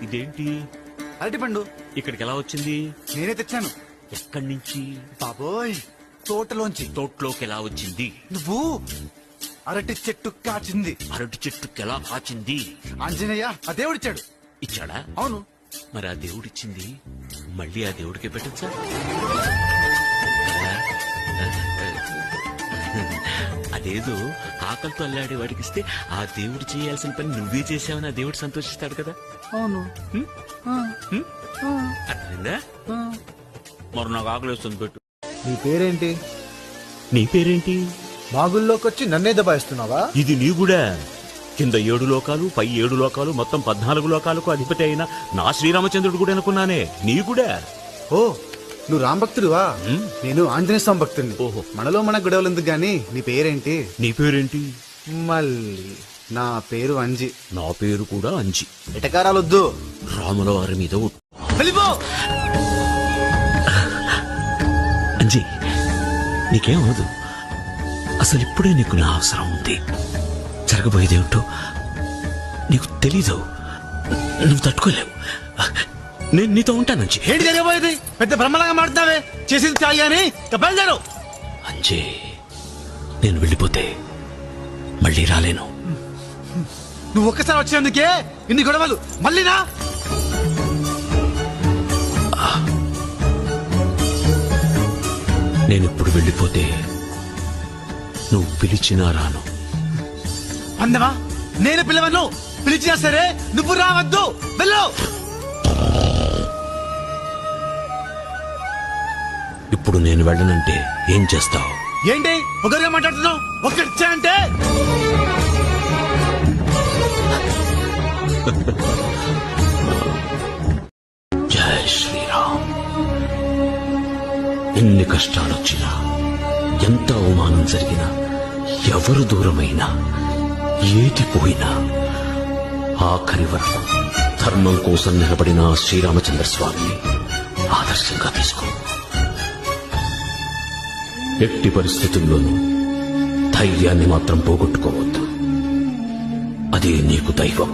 ఇదేంటి? అరటిపండు ఇక్కడికి ఎలా వచ్చింది? నేనే తెచ్చాను. ఎక్కడి నుంచి? బాబోయ్, తోటలోంచి. తోటలోకి ఎలా వచ్చింది? నువ్వు అరటి చెట్టు కాచింది. అరటి చెట్టుకి ఎలా కాచింది? ఆంజనేయ ఆ దేవుడిచ్చాడు. ఇచ్చాడా? అవును. మరి ఆ దేవుడిచ్చింది మళ్ళీ ఆ దేవుడికి పెట్టచ్చా? అదేదో ఆకలితో అల్లాడే వాడికిస్తే ఆ దేవుడు చేయాల్సిన పని నువ్వే చేసావని ఆ దేవుడు సంతోషిస్తాడు కదా. అవును. అర్థమైందా? మరి నాకు ఆకలి వస్తుంది, పెట్టు. నీ పేరేంటి? నీ పేరేంటి? మాగుల్లోకి వచ్చి నన్నే దబాయిస్తున్నావా? ఇది నీ కూడా. కింద 7 లోకాలు, పై 7 లోకాలు, మొత్తం 14 లోకాలకు అధిపతి అయిన నా శ్రీరామచంద్రుడు కూడా అనుకున్నానే, నీ కూడా. ఓ, నువ్వు రాంభక్తుడివా? నేను ఆంజనేయ స్వామి భక్తుడిని. ఓహో. మనలో మన గొడవలు ఎందుకు గాని, నీ పేరేంటి? నీ పేరేంటి? మళ్ళీ నా పేరు అంజి. నా పేరు కూడా అంజి. ఎటకారాలొద్దు. రాముల వారి మీద ఒట్టు. వెళ్ళిపో. అంజి, నీకేం అవదు. అసలు ఇప్పుడే నీకు నా అవసరం ఉంది. జరగబోయేదేమిటో నీకు తెలీదు. నువ్వు తట్టుకోలేవు. నేను నీతో ఉంటాను అంజి. ఏంటి జరగబోయేది? పెద్ద బ్రహ్మలాగా మాట్లాడతావే. చేసింది చాలు గాని బయలుదేరు. అంజి, నేను వెళ్ళిపోతే మళ్ళీ రాలేను. నువ్వు ఒక్కసారి వచ్చేందుకే ఇన్ని గొడవలు. మళ్ళీనా? నేనిప్పుడు వెళ్ళిపోతే నువ్వు పిలిచినా రాను. అందమా? నేను పిలవను. పిలిచినా సరే నువ్వు రావద్దు. వెళ్ళు. ఇప్పుడు నేను వెళ్ళనంటే ఏం చేస్తావు? ఏంటి ఒకరిగా మాట్లాడుతున్నావు? ఒక్కడిచ్చా అంటే జై శ్రీరామ్. ఎన్ని కష్టాలొచ్చినా, ఎంత అవమానం జరిగినా, ఎవరు దూరమైనా, ఏది పోయినా, ఆఖరి వరకు ధర్మం కోసం నిలబడిన శ్రీరామచంద్ర స్వామిని ఆదర్శంగా తీసుకో. ఎట్టి పరిస్థితుల్లోనూ ధైర్యాన్ని మాత్రం పోగొట్టుకోవద్దు. అదే నీకు దైవం.